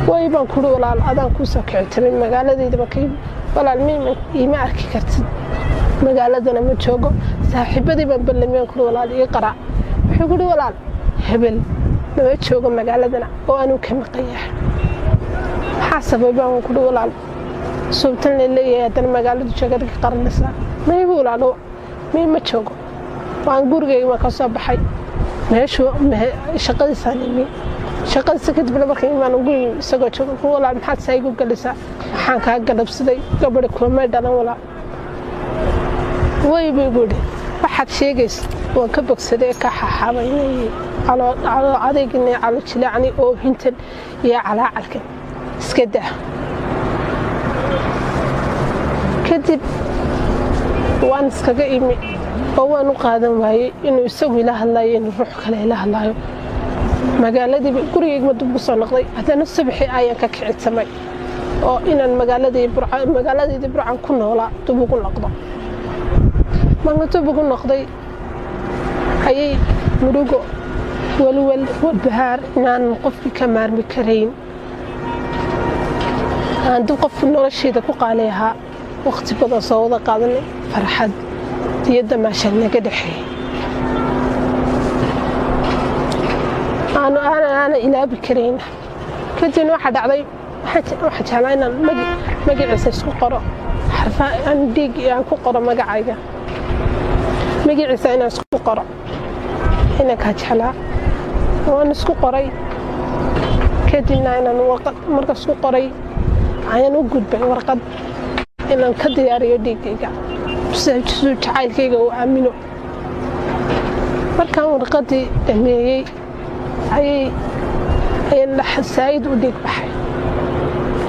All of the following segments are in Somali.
way baan ku walaal adaan ku soo kicitay magaaladayda bakay walaal ma arki kartid magaaladana ma joogo saaxiibadii baan ballameen ku walaal ii qara wuxuu ku walaal hebel ma joogo magaaladana oo aanu ka maqayaa xasabay baan ku walaal sultan leeyahay hadan magaalada joogada ka qaranaysa ma walaalo ma joogo waan gurigeyga ka soo baxay meeshu shaqadiisa nimi shaqadiisa kadib markii imaan guriga isagoo joogo walaal maxaad saygu galisa waxaan ka galabsaday gabadh kuma dhalan walaal way buu waxaad sheegaysaa waan ka bogsaday ka xaxabaynay على adeegna على jilacni oo hintan iyo calaacalka iska daa kadib waan iskaga imi oo waan u qaadan waayay inuu isagu ila hadlayo inuu ruux kale ila hadlayo magaaladii gurigeyga dib u soo noqday hadana subaxii ayaan ka kicitay oo inaan magaaladii burcan ku noolaa dib ugu noqdo dib ugu noqday ayay murugo والبهار إن قفي كمار مكرين عند قف نرشيد عليها وقت بدا صودا قادني فرحت يد ما شلنا قدحي أنا إلى بكرين كنت واحد علي واحد علينا مجي عسى قرا حرفا عندي يعني قرا مجاعية مجي عسى أنا قرا هنا كاتحلا waan isku qoray kadibna inaan warqad markaas ku qoray ayaan u gudbay warqad inaan ka diyaariyo dhiigayga soo jacaylkayga oo aamino markaan warqadii dhameeyay ayaan la xasaayid u dhiig baxay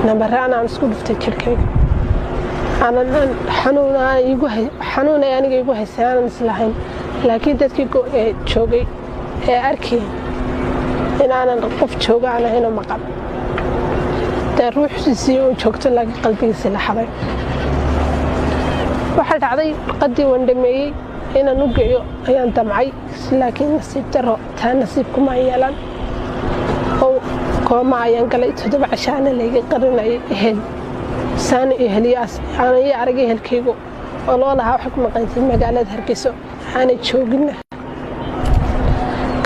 nabaraan aan isku dhuftay jirkayga aanan xanuunay aniga igu haysay aanan islahayn laakiin dadkii joogay ee arkay إن أنا قف جوجا أنا هنا مقام تروح سيسي وجوجت لقى قلبي سلاحظي واحد عضي قدي وندمي هنا نوجيو أيام تمعي لكن نصيب ترى تان نصيبكم عيالا أو كم عيان قلت تدب عشان اللي قرنا يهل سان يهلياس أنا يعرق يهل كيجو والله لها حكم قيد المجالات هركسو أنا تشوجنا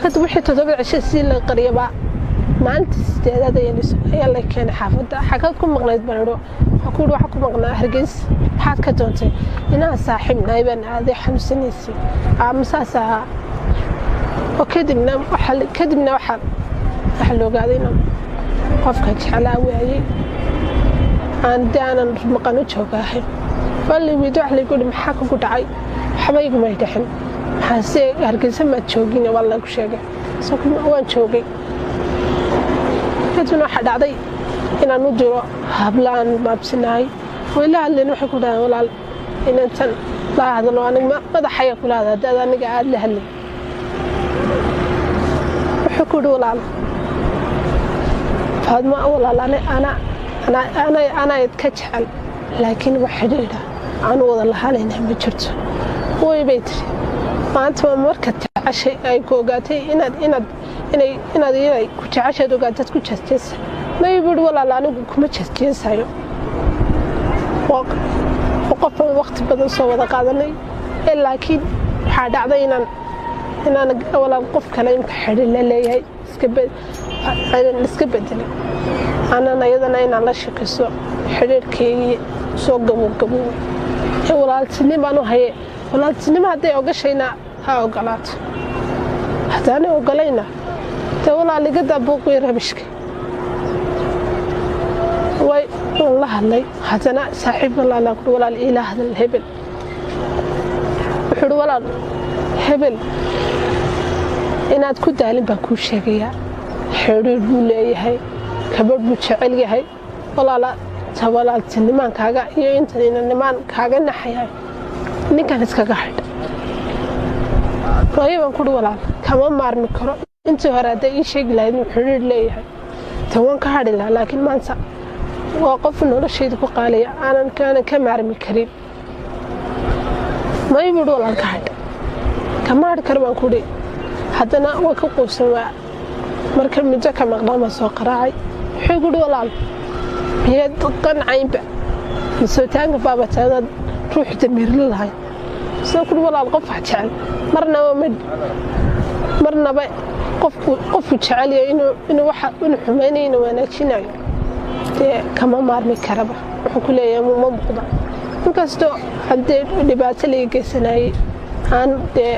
كنت وحيد تدبر عشان سيل القريبة ما أنت استعداد يلا كان حافظ حكيتكم مغنيت بنرو أقول وحكم مغنى هرجس حاد كتونتي إنها صاحبنا يبان هذا حمسنيسي مساسة وكدبنا وحل حلو قاعدين قفك حلاوي أي عندنا مقنوت شوكاهي فاللي بيدوح لي يقول محاكم كنت عاي حبايب ما يدحن حاسة هرجس ما تشوقيني والله كشجع سكون وين شوقي كنت واحد عادي إن ندرو هبلان ما بسناي ولا اللي نروح كلها ولا إن أنت لا هذا لو أنا ما ذا حياة كل هذا أنا قاعد لهلي وحكوا ولا هذا ما أول أنا يتكتحل لكن وحديده أنا والله حاليا بجرت ويبيتري ما أنت مركز عشاء أي كوجاتي إن هذه كنت عشاء دوجاتات كنت جالس ما يبود ولا لا أنا كنت جالس هايو وقف الوقت بدل صوّد قادني إلا أكيد حد عضينا إن أنا ولا وقف كلام كحد اللي هي سكبت لي أنا أيضا إن الله شكسو حرير كي سوق جمو ولا تسلم أنا هي ولا تسلم هذا أوجشينا ها أوجلات حتى أنا أوجلينا تقول اللي قد أبوك يرهبشك والله اللي حتى أنا صاحب الله لا أقول ولا الإله هذا الهبل وحول ولا هبل إن أتكون دالين بكون شقيا حرير بولي هاي كبر بتشعلي هاي والله لا تولى النمان كاجا هي أنت إن النمان كاجا نحيا نكان سكاجد طيب أقول ولا كمان مار مكرو أنت هردا يشيء لين حرير ليه توان كهاد لا لكن ما انسى وقف إنه الشيء قال لي أنا كان كمار مكريم ما يبدو ولا كهاد كمار كرمان كودي حتى أنا وكقوس مركب مجاك مقدام سوق راعي wuxuu guri walaal miyaad qancaynba misotaanka baabataanad ruuxu damiirli lahay soo kuri walaal qof wax jecel marnaba qofku jecelyahay inuu xumaynayo wanaajinayo dee kama maarmi karaba wuxuu ku leeyahay ma muuqda inkastoo haddee dhibaato laga geysanayay aan dee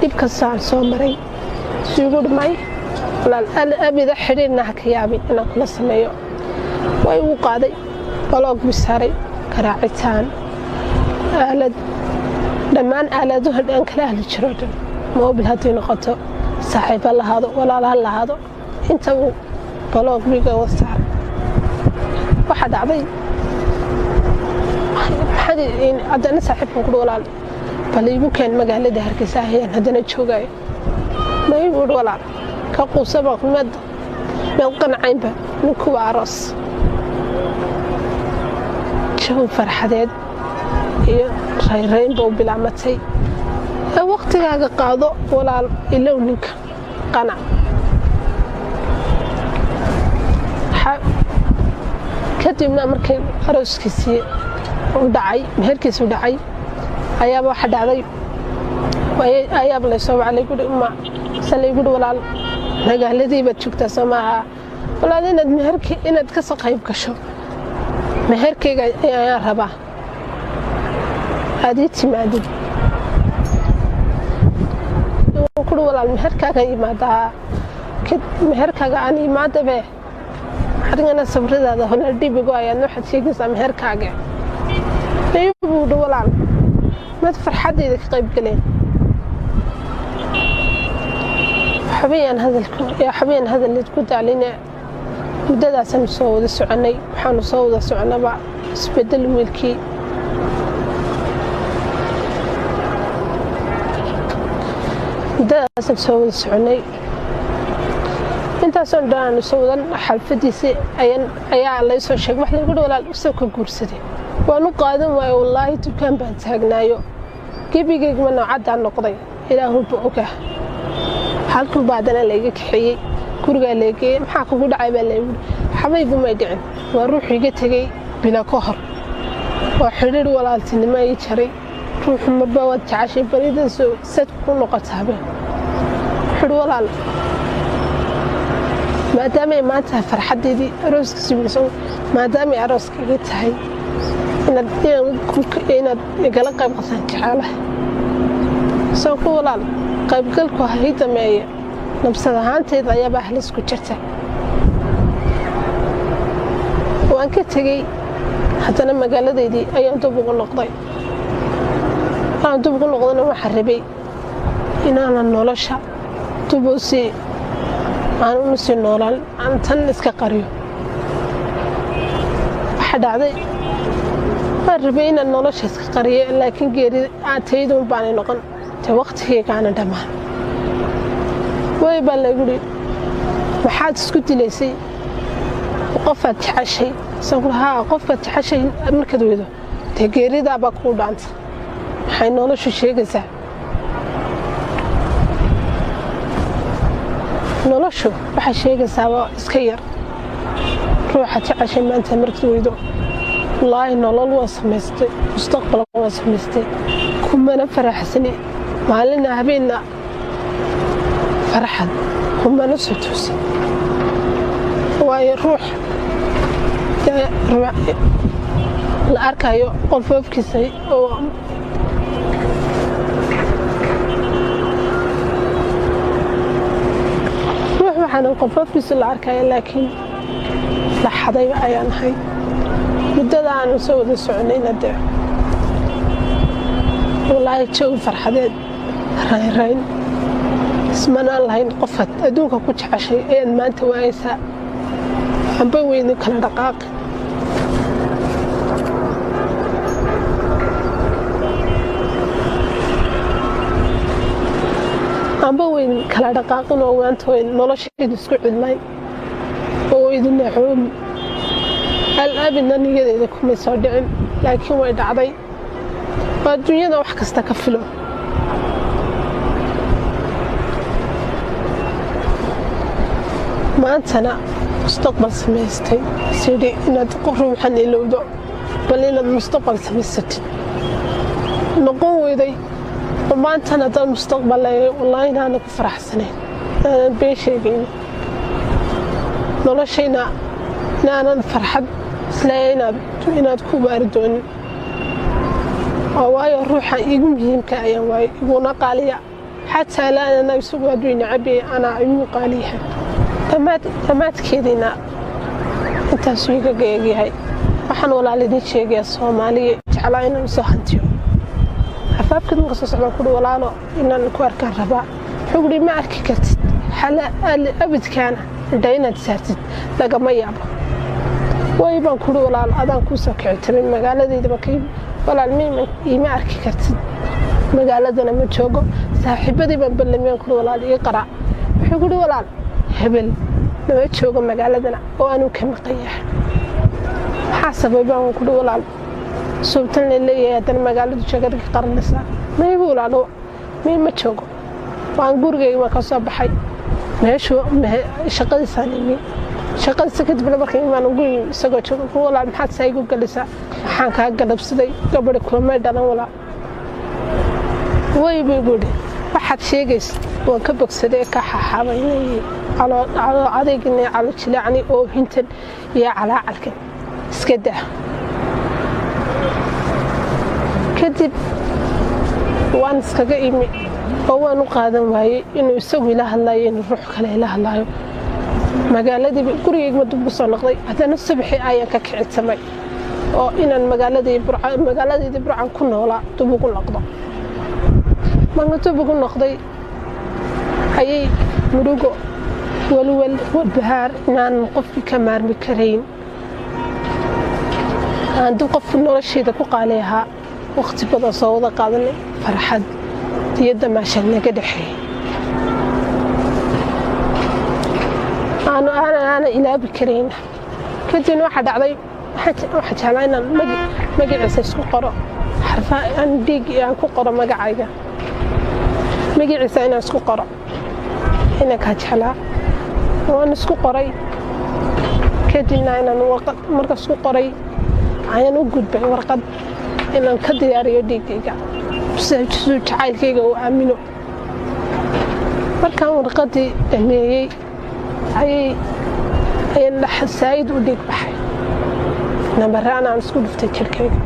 dhib kastaan soo maray isugu dhimay walaal abida xidhiirna ha ka yaabin inaan kula sameeyo waa igu qaaday baloog buu saaray garaacitaan aalad dhammaan aaladuha dhan kala ahli jiro dhan moobil haddii noqoto saaxiib ha lahaado walaal ha lahaado inta uu baloog biga wa saaray waxaa dhacday haddana saaxiibkan kudhi walaal bal iigu keen magaalada Hargeysa ahayaan haddana joogayo ma igu dhi walaal ka quusaba meel qancaynba ninku waa aroos jawi farxadeed iyo rayrayn buu bilaamatay waqtigaaga qaado walaal ilow ninka qanac kadibna markii arooskiisii u dhacay meherkiisu dhacay ayaaba waxa dhacday ayaaba la soo wacay guri salay guri walaal magaaladii baad joogtaa Soomaha walaal inaad ka soo qayb gasho meherkayga ayaan rabaa aad timaadid kuri walaal meherkaaga imaadaa meherkaaga aan imaadabe arigana sabradaada hona dhibigo ayaad waxaad sheegaysaa meherkaaga ayuu walaal mad farxadeeda ka qayb galeen xabiyaan hadalid ku daalina muddadaasaan soo wada soconay waxaanu soo wada soconaba isbedel wiilkii muddadaasaan soo wada soconay intaasoo dhan soo wadan xalfadiisii ayaa la soo sheegay wax lagu walaal usoo ka guursaday waanu qaadan waayo wallaahi dukaan baan taagnaayo gebigeygma noocadaan noqday ilaahu buu ogaa halkan baadana layga kaxeeyey gurigaa leegeeyey maxaa kugu dhacay baa laygu xabaygu may dhicin waa ruuxu iga tegey bila ka hor waa xidhiir walaaltinimo ay jaray ruuxu marba waad jeceshay baridaasoo sad ku noqotaaba xidh walaal maadaamay maanta farxadeedii arooskiisii wiilsan maadaamay arooska iga tahay inaad igala qayb qasan jecelahay soo ku walaal qaybgalku hay dameeya nabsad ahaanteeda ayaaba halis ku jirta waan ka tegey haddana magaaladeydii ayaan dib ugu noqday waxaan rabay inaanan nolosha dubuusii aan una sii noolaan aan tan iska qariyo waxaa dhacday waan rabay inaan nolosha iska qariyo laakiin geeri tayduun baanay noqon te waqtigeygaana dhammaan way baa lagu yidhi maxaad isku dilaysay qofaad jeceshay qofkaad jeceshay markaad weydo dee geeridaabaa kuu dhaanta maxay noloshu sheegaysaa noloshu waxay sheegaysaaba iska yar ruuxaad jeceshay maanta markaad weydo wallaahi nolol waa samaystay mustaqbal waa samaystay kumana faraxsani maalina habeenna farxad kumana soo toosin waayo ruux la arkayo qolfoofkiisa oo ruux waxaana qolfoofkiisa la arkayo laakiin la xadayba ayaan ahay muddada aanu soo wada soconayna dee wallaahi jawi farxadeed rayn ismanaan lahayn qofaad adduunka ku jeceshay ayaad maanta waayaysaa amba weyni kala dhaqaaqi amba weyn kala dhaqaaqin oo maanta weyn nolosheedu isku cidlay oo idin naxoomi abidna niyadeeda kumay soo dhicin laakiin way dhacday waa adduunyada wax kasta ka filo maantana mustaqbal samaystay sidii inaad ruuxan ilowdo bal inaad mustaqbal samaysatid noqon weyday maantana dad mustaqbal leeyahay wallaahi inaan ku faraxsanayn inaan been sheegayn noloshayna inaanan farxad isleeyahay inaad ku baari doonin waayo ruuxa igu muhiimka ayaan waaye iguna qaaliya xataa laana isagu hadduu nacabi anaa igu qaaliyaha dhammaadkeediina intaasuu igaga eegyahay waxaan walaal idin sheegayaa soomaaliya jeclaa inaan soo hantiyo xafaabkeed marka soo socdaan kuhi walaalo inaan ku arkaan rabaa wuxuu kuhi ma arki kartid abidkaana indha inaad saartid lagama yaabo way baan kuhi walaal adaan kuu soo kici tirin magaaladeydaba ka walaal iima arki kartid magaaladana ma joogo saaxiibadii baan ballamiyaan kuhi walaal ii qaraa wuxuu kuhi walaal hebel nama joogo magaaladana oo anuu ka maqan yahay maxaa sababay baan kuhi walaal suubtan la leeyahay haddana magaaladu sheegada ka qaranaysaa mayba walaalo ma joogo waan gurigayga ma ka soo baxay meeshuu shaqadiisaan imi shaqadiisa kadibna markay imaan guriga isagoo joogo kuhi walaal maxaad saa igu galisaa waxaan kaa galabsaday gabadhi kulamay dhalan walaal way bay gudhi waxaad sheegaysa waan ka bogsaday ka xaxaabaynay adeegnay calo jilaacni oo hintan iyo calaacalkan iska daa kadib waan iskaga imi oo waan u qaadan waayey inuu isagu ila hadlaayo inuu ruux kale ila hadlaayo magaaladiiba gurigayga dib u soo noqday haddana subaxii ayaan ka kicitsamay oo inaan magaaladeedii burcan ku noolaa dib ugu noqdo marka dib ugu noqday ayay murugo walwal walbahaar inaanan qofkii ka maarmi karayn aan dib qof noloshayda ku qaali ahaa waqti badan soo wada qaadanay farxad iyo damaashaad naga dhexeeyay aana ilaabi karayna kadibna waxaa dhacday waxaa jeclaa inaan magaciisa isku qoro xarfaan dhiig aan ku qoro magacayga magaciisa inaan isku qoro inaan kaa jeclaa waan isku qoray kadibna inaan warqad marka isku qoray ayaan u gudbay warqad inaan ka diyaariyo dhiigayga siduu jacaylkayga uu aamino markaan warqadii dhameeyey ayaan saa'id u dhiig baxay nabaraan aan isku dhuftay jirkayga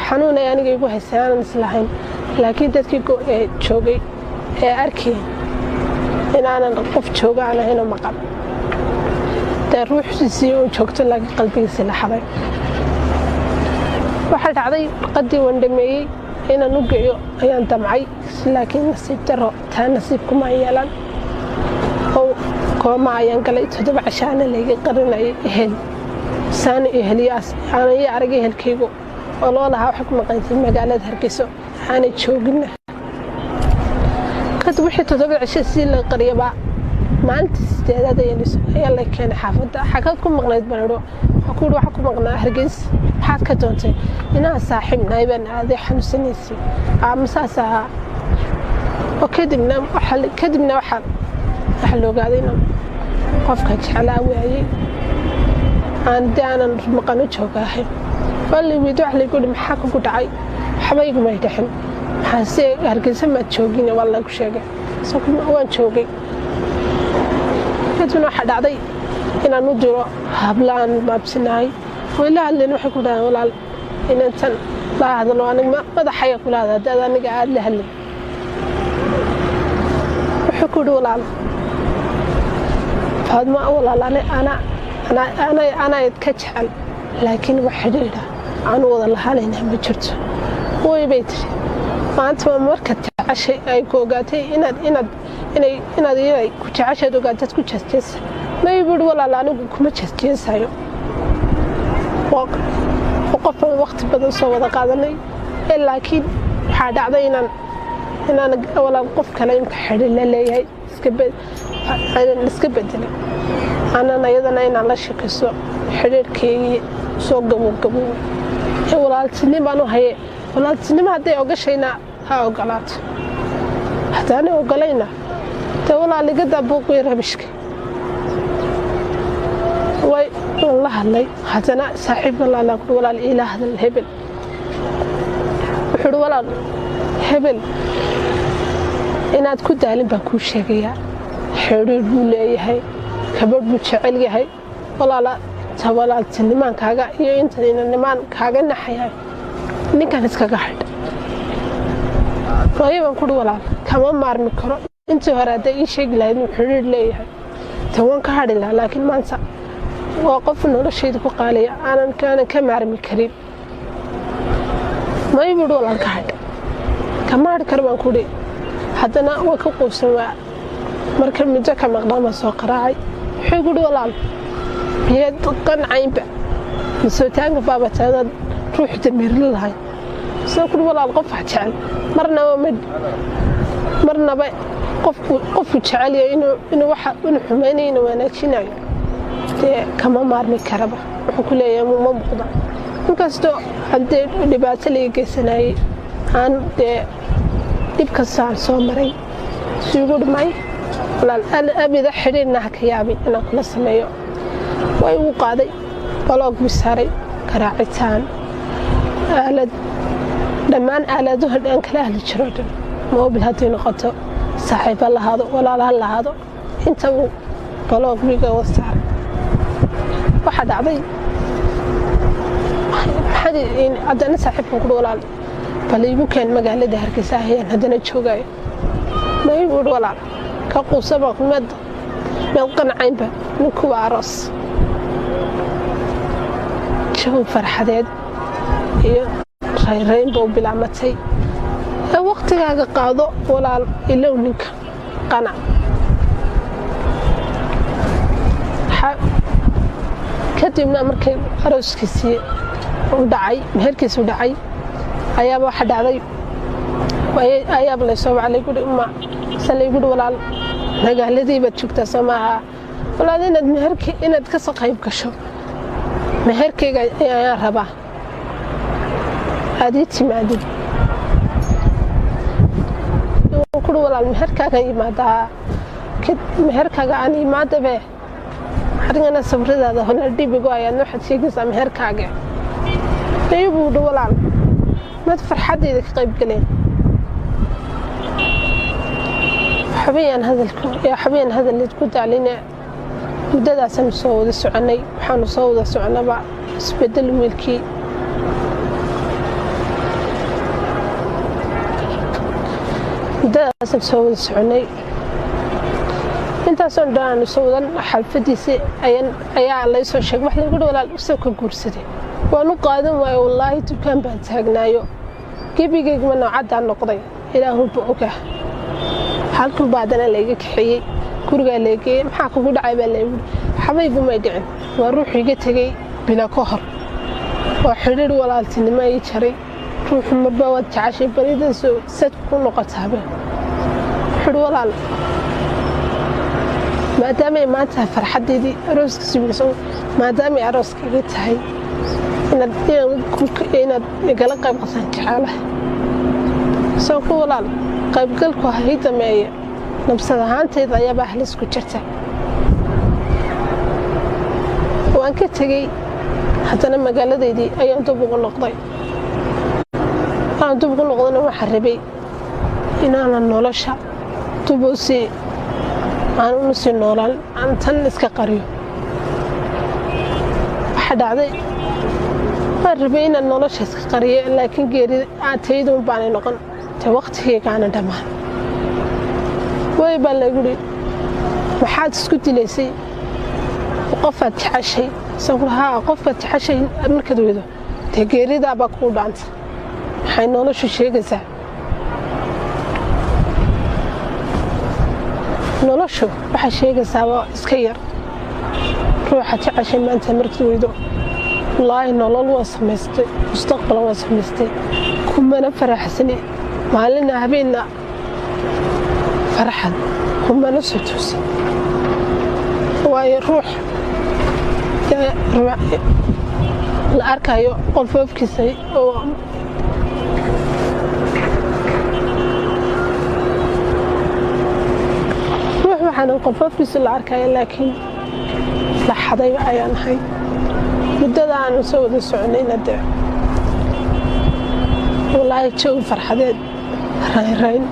xanuunay aniga igu haysay aanan islahayn laakiin dadkii joogay ee arkay inaanan qof jooga aan ahaynoo maqan dee ruuxdiisii uu joogto laakiin qalbigiisii la xaday waxaa dhacday warqadii waan dhameeyey inaan u geeyo ayaan damcay laakiin nasiib daro taa nasiib kuma yeelan oo kooma ayaan galay 7 cashaana layga qarinayay ehel saana eheliyaas aanan ii arag ehelkaygu oo loo lahaa waxay ku maqantay magaalada Hargeysa aanay joogin kadib wixii 7 casho si la qariyaba maalintii 8aad ayaa la keenay xaafadda xagad ku maqnayd baradho waxa ku maqnaa Hargeysa maxaad ka doontay inaan saaxiib naybaan aaday xanuunsanaysi amsaasa oo kadibna waxa loogaday inaan qofka jeclaa waayay aan daanan maqano joogahay wali wiido wax lagu maxaa ku dhacay waxba igu ma dhaxin maxaase Hargeysa ma joogin walla ku sheegay sababta waan joogay kadibna waxa dhacday inaan u diro hablaan baabsinaay walaal leen waxa ku dhahay walaal inantan la hadlo aniga madaxaya kula hadda aniga aad la hadlay waxa ku dhahay walaal فهذا والله أنا يتكجل لكن وحدي أنا والله حاليا بجرت هو بيتي ما أنت ما مركت عشاء أي كوجاتي إن دي كنت عشاء دوجاتات كنت جالس ما يقول والله لا أنا كنت جالس هايو وقف الوقت بدل صوّد قادني لكن حد عضينا إن أنا ولا نقف كلام كحد اللي هي iska أنا أيضاً أنا لا شك سو حرير كي سو قبو walaaltinimo baan u hayay walaaltinimo haday oga shayna ha ogolaat haddana ogolayna walaal iga daa buuq iyo rabishka way la hadlay haddana saaxiib walaal ku walaal ila hadal hebel wuxuu walaal hebel inaad ku daalin baan kuu sheegayaa xiriir buu leeyahay kabadh buu jecel yahay walaala tawalaalta nimaankaaga iyo inta nimaankaaga naxayay ninkan iskaga xidh waayo ku walaal kama maarmi karo intii hore hadday ii sheegi lahayd inuu xiriir leeyahay tawan ka hadhi lahaa laakiin maanta waa qof noloshayda ku qaaliya aanan ka maarmi karin ma iibud walaal ka hadh kama hadhi karo baan ku dhihi haddana waa ka quusan waa marka muddo ka maqnaama soo qaraacay wuxuu gudhi walaal miyaad qancaynba masootaanka baabataadaad ruux damiirla lahay soo kudhi walaal qof wax jecel marnaba qofku jecel yahay inuu xumaynayo inuu wanaajinayo dee kama maarmi karaba wuxuu ku leeyahay ma muuqda inkastoo haddee dhibaato laga geysanayay aan dee dhib kastaan soo maray suugu dhimay walaal abida xidhiirna ha ka yaabin inaan kula sameeyo way ugu qaaday baloog bisaaray garaacitaan aalad dhammaan aaladaha dhan kala hadli jiro dhan moobil haddii noqoto saaxiib ha lahaado walaal ha lahaado inta uu baloog biga wasaaray waxaa dhacday haddana saaxiibkan kudhi walaal bal iigu keen magaalada Hargeysa ayaan haddana joogayo ma iibud walaal ka quusaba meel qancaynba ninku waa aroos jawi farxadeed iyo rayrayn buu bilaamatay waqtigaaga qaado walaal ilow ninka qanac kadibna markay arooskiisii u dhacay meherkiisu dhacay ayaaba waxa dhacday ayaaba la soo wacay guri uma salay guri walaal magaaladii baad joogtaa Soomaaliya walaal inaad ka soo qayb gasho meherkayga ayaa rabaa hadii timaadid ku walaal meherkaaga meherkaaga aan imaadabe arigana sabradaada hona dhibigo ayaa waxaad sheegaysaa meherkaaga iibud walaal mad farxadeeda ka qayb galeen حبيان هذا اللي تقول علينا مدة سنسوي السعني حنسوي السعني بقى سبدل ملكي مدة سنسوي السعني انت صندان نسوي حلفتي سي أيا الله يسوي شيء واحد يقول ولا أسوق كورسدي وأنا قادم والله تكان بتهجنايو كيف من عدى النقطة إلى هو بوجه halku baadana laga kaxiyay guriga leegay maxaa kugu dhacay baa leeyahay xabaygu ma dhicin waa ruux iga tagay bila ka hor waa xiriir walaaltinimo ay jaray ruux marba wad jacashay baridan soo sad ku noqotaaba xir walaal maadaama maanta farxadeedii arooska sibiiso maadaama arooska iga tahay inaad igala qayb qasan jacalaha soo ku walaal qaybgalku hay dameeyo nabsad ahaanteed ayaa bahlis ku jirta waan ka tagay haddana magaaladeedii ayaan dib ugu noqday waxa rabay inaan nolosha tubusi aan u sii noolal aan tan iska qariyo waxa dhacday rabay inaan nolosha iska qariyo laakiin geeri aataydu baan noqon waqtigeyga aan dhamaan way baa la guri waxaad isku dilaysay qofaad jacashay sababha qofka jacashay markaad weydo geerida baa ku dhaanta waxay noloshu sheegaysaa noloshu waxay sheegaysaa waa iska yar ruuxa jacashay maanta markaad weydo wallaahi nolol waa samaystay mustaqbal waa samaystay kumana faraxsani maalina habeenna farxad kumana sutusi waayo ruux la arkayo qolfoofkiisa oo waxaanan qofofkiisa la arkaya laakiin la xaday ayaan ahay muddada aanu soo wada soconayna dee wallaahi jawi farxadeed raynrayn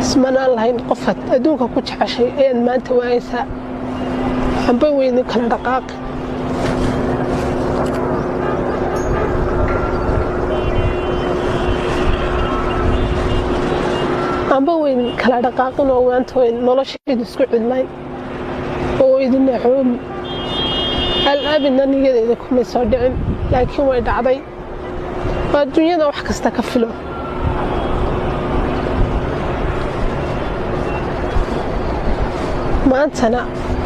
ismanaan lahayn qofkaad adduunka ku jeceshay ayaad maanta waayaysaa amba weydin kala dhaqaaqi amba weydin kala dhaqaaqin oo maanta weyn noloshayda isku cidlayn oo idin naxoomi al-abidna niyadeeda kumay soo dhicin laakiin way dhacday waa adduunyada wax kasta ka filo maantana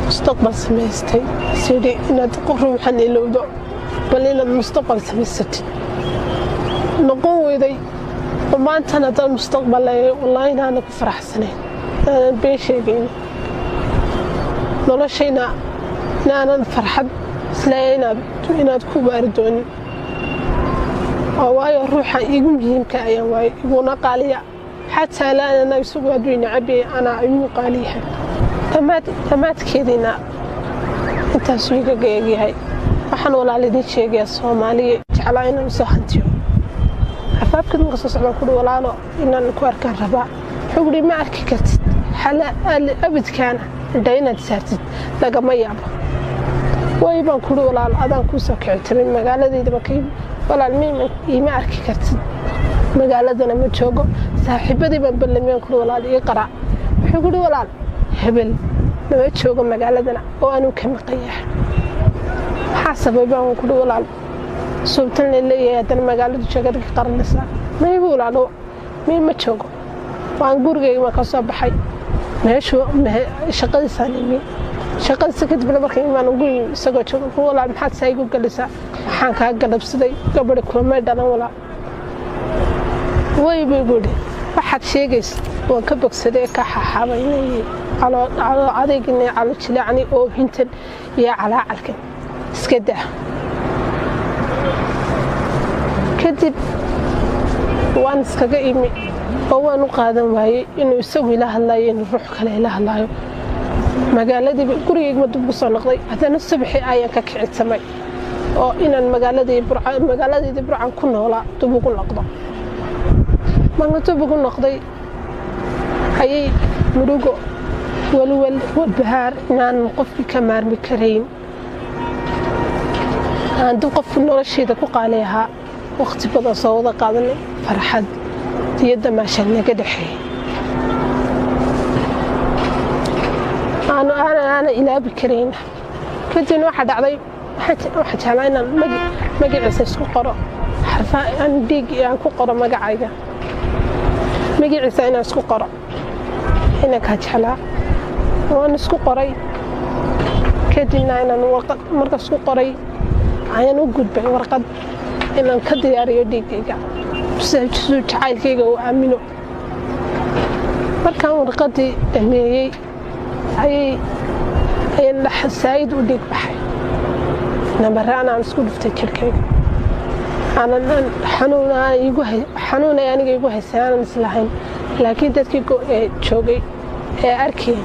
mustaqbal samaystay sidii inaad ruuxan ilowdo bal inaad mustaqbal samaysatid noqon weyday oo maantana dad mustaqbal leeyahay wallaahi inaana ku faraxsanayn inaanan been sheegayn noloshayna inaanan farxad isleeyahay inaad ku baari doonin oo waayo ruuxa igu muhiimka ayaan waayo iguna qaaliya xataa laanana isagu hadduu nacabiyay anaa igu qaaliyahay dhammaadkeediina intaasuu igaga eegyahay waxaan walaal idin sheegayaa soomaaliya jeclaa inaan usoo hantiyo xafaabkeed marka soo socdaan kuhi walaalo inaan ku arkaan rabaa wuxuu kuhi ma arki kartid abidkaana indha inaad saartid lagama yaabo way baan kuhi walaal adaan kuu soo kici tirin magaaladayda markay walaal ima arki kartid magaaladana ma joogo saaxiibadii baan ballamiyaan kuhi walaal ii qaraac wuxuu kuhi walaal hebel nama joogo magaaladana oo anuu ka maqan yahay maxaa sababay baan kuhi walaal suubtan la leeyahay haddana magaaladu joogadka qaranaysaa mayba walaalo ma joogo waan gurigayga ma ka soo baxay meeshuu shaqadiisaan imi shaqadiisa kadibna marka imaan guriga isagoo joogo kuhi walaal maxaad saa igu galisaa waxaan kaa galabsaday gabadhi kulamay dhalan walaal way bay buudhi waxaad sheegaysa waan ka bogsaday ka xaxaabaynayay caloo adeygina calo jilaacni oo hintan iyo calaacalkan iska daa kadib waan iskaga imi oo waan u qaadan waayey inuu isagu ila hadlaayo inuu ruux kale ila hadlaayo magaaladiiba gurigayga dib ugu soo noqday haddana subaxii ayaan ka kicitsamay oo inaan magaaladayda burcan ku noolaa dib ugu noqdo marka dib ugu noqday ayay murugo walwal walbahaar inaanan qofkii ka maarmi karayn aan dib qofku noloshayda ku qaali ahaa waqti badan soo wada qaadanay farxad iyo damaashaad naga dhexeeyay aana ilaabi karayn kadibna waxaa dhacday waxaa jeclaa inaan magaciisa isku qoro xarfaan dhiig aan ku qoro magacayga magaciisa inaan isku qoro inankaa jeclaa waan isku qoray kadibna inaan warqad marka isku qoray ayaan u gudbay warqad inaan ka diyaariyo dhiigayga suu jacaylkayga uu aamino markaan warqadii dhameeyey ayaan saa'id u dhiig baxay nambare anaan isku dhuftay jirkayga xanuun ay aniga igu haysay aanan islahayn laakiin dadkii joogay ee arkeen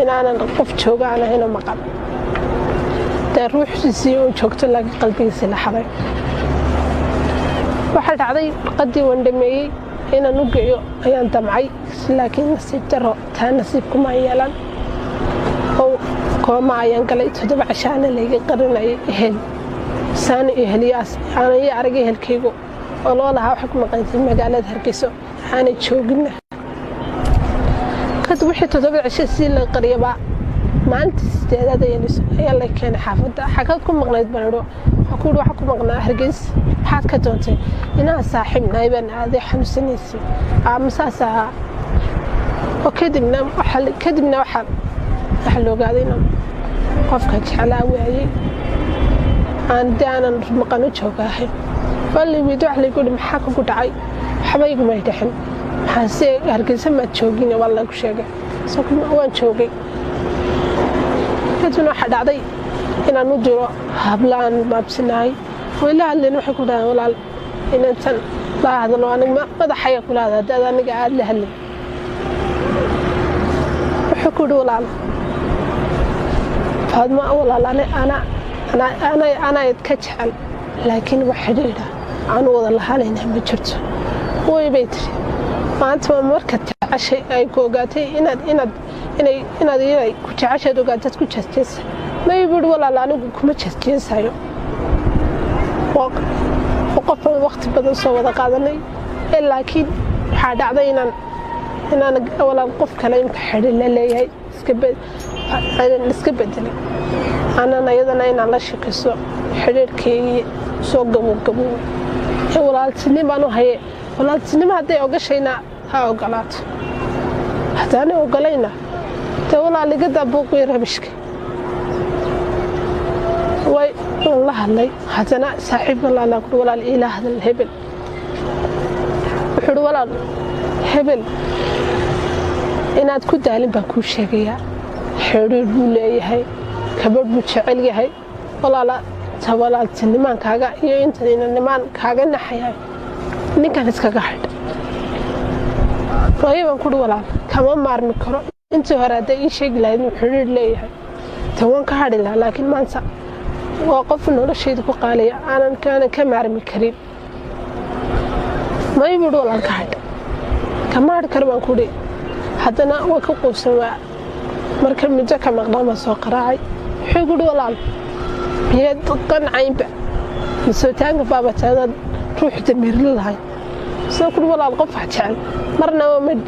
inaanan qof jooga aan ahaynoo maqan dee ruuxdiisii uun joogto laakiin qalbigiisii la xaday waxaa dhacday warqadii waan dhameeyey inaan u geeyo ayaan damcay laakiin nasiib daro taa nasiibkuma yeelan oo kooma ayaan galay 7 cashaana layga qarinayay ehel saani eheliyaas aanan ii arag ehelkaygu oo loo lahaa waxay ku maqantay magaalada Hargeysa aanay joogina kadib wixii 7 casho si la qariyaba maalinta 8aad ayaa la keenay xaafadda xagad ku maqnayd banado waxa ku maqnaa Hargeysa maxaad ka doontay inaan saaxiib naayban aaday xanuunsanaysi amasaasa oo kadibna waxa loogaday inaan qofka jeclaa waayay aan daanan maqano joogahay wali mid wax lagu dhig maxaa ku dhacay waxba iguma dhaxin maxaase Hargeysa ma joogin wala ku sheegay soo waan joogay kadibna waxa dhacday inaan u diro hablaan maabsinaay walaalna waxa ku dhahay walaal inaan la hadlo aniga madaxaya kula hadada aniga aad la hadlay wuxuu حكود ولا فهذا ما أول أنا يتكجل لكن وحديدة أنا والله حاليا بجرت ويبيتري ما أنت مركز عشاء أي كوجاتي إن يراي كنت عشاء دوجاتك كنت جالس ما يقول ولا أنا كم جالس هايو وقف الوقت بدل صوّد قادني لكن حد عضينا إن أنا ولا القف كلام كحد اللي هي سكبت لي أنا أيضا إن الله شكسو حرير كي سوق قبو ولا السينما أنا هي ولا السينما هذا أوجشينا ها أوجلات حتى أنا أوجلينا تقول اللي قد أبوك يرهبشك والله الله حتى أنا صاحب الله نقول ولا الإله هذا الهبل وحول ولا هبل إن أتكون دالين بكون شقيا حرير بولي هاي كبر بتشعلي هاي ولا لا تولى السينما كاجا ينت إن النمان كاجا نحيا نكان إسكاجحد فهي بنقول ولا كمان مارمي كرو أنت هردا إيش يقلين حرير لي هاي توان كهاد لا لكن ما انسى وقف إنه الشيء تقولي أنا كان كمارمي كريم ما يبدو ولا كهاد كمان كربان كودي حتى أنا وكقول سوا مركب من جاك مقدام السوق راعي حيقول ولا هي تقن عين بع مسوتان بابا هذا روح تمير لها سوق ولا القف حتشعل مرنا ومد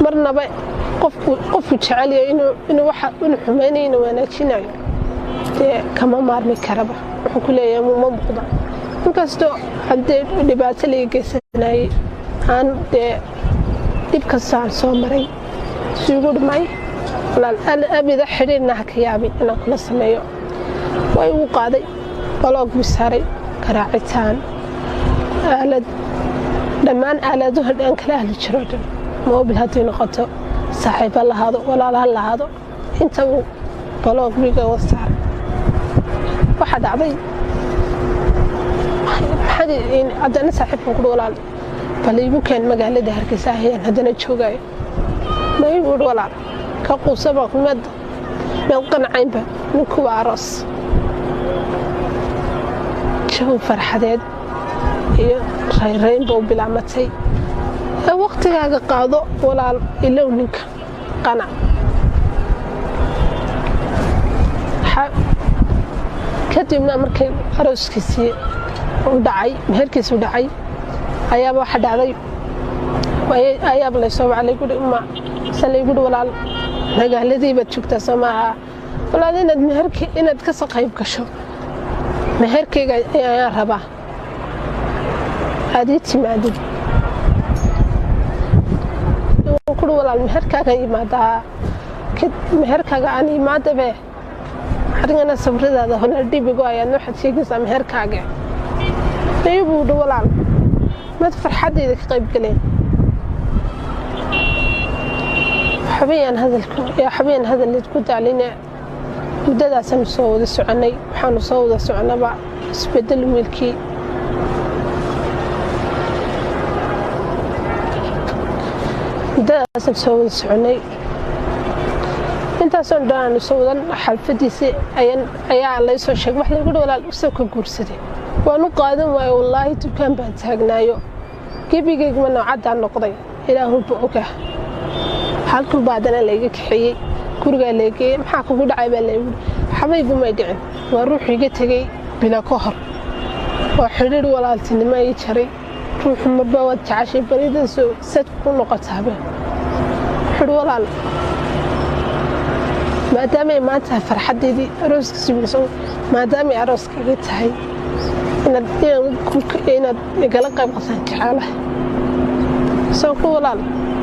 مرنا بقى قف شعلي إنه واحد إنه حمانين وأنا كشناي كمان مارمي كربة وكل يوم ما بقدر مكستو عندي دبات اللي جسناي عن دبك الساعة صومري سيقول معي لا أبي ذا حرينا حكيابي أنا كل سمايو ويوقعدي بلاق بساري كراعتان آلد دمان آلده هدان كله للشرود مو بالهاتي نقطه صاحب الله هذا ولا الله هذا أنت بلاق بيجا وصار واحد عبي حد عندنا صاحب نقول ولا فلي ممكن مجال ده هركسه هي هذا نشوجاي ما يقول ولا كقو سبق مد ملقن عينبه نكو عرس شوف فرحات هي خيرين بو بالعمتي وقتها قاضو ولا إلا ونك قنع كتبنا مركي عروس كسي ودعي مهركس ودعي أياب واحد علي وأياب اللي يسوي علي يقول أما سلي يقول ولا نجا الذي بتشوفته سماها ولا إن مهركي إن تكسر قيب كشو مهركي يا ربا هذه تمادي كل ولا المهركة جاي ماذا كد مهركة عني ماذا به حرينا سفر هذا هنا دي بقى إنه حد شيء قصة مهركة جاي يبود ولا ما تفرح حد إذا قيب كلين حبيان هذا يا حبيان هذا اللي تقول علينا مدة سنة صوّد السعني وحنا صوّد السعنا بع سبدل ملكي مدة سنة صوّد السعني أنت صندان صوّد حلفدي سي أي الله يسوي شيء واحد يقول ولا أسوق كورسدي وأنا قادم والله تكان بتهجنايو كيف يجي من عد عن نقضي إلى هو بوجه حالكم بعدنا لقيك حي كورجا لقي محاكم كل عيب اللي حبايبي ما يدعن وأروح يجي تجي بلا كهر وحرير ولا التنما يشري روح مبوات تعشي بريد سو ستكون نقطة به حلو ولا ما دام ما تفرح حد دي روس سبيسو ما دام عروس كجت هاي إن يقلق قيب قصان كحاله سوق ولا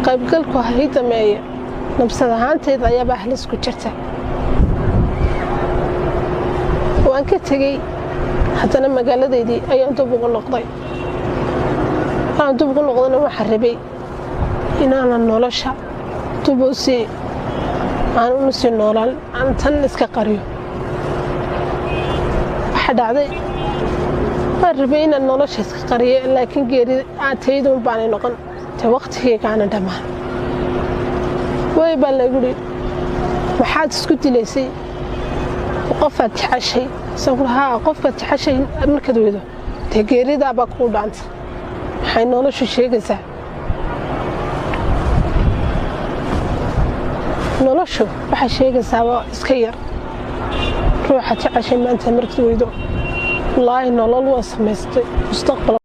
قيب قلكو هاي دمية نبصد هانتي ضيا بحلس كجرته وأنك تجي حتى لما قال دي أي أنتم بقول نقضي أنتم بقول نقضي محربي إن أنا النولشة تبوسي أنا نسي النولال أنا تنس كقريو حد عادي محربين النولشة كقرية لكن غير أتيدون باني نقن توقت هي كان دمان way baa la guri maxaad isku dilaysay qofaad jeceshay sawiraha qofka jeceshay markaad weydo geerida baa ku dhaantay waxay noloshu sheegaysaa noloshu waxay sheegaysaa waa iska yar ruuxa jeceshay maanta markaad weydo wallaahi nolol waa samaystay mustaqbal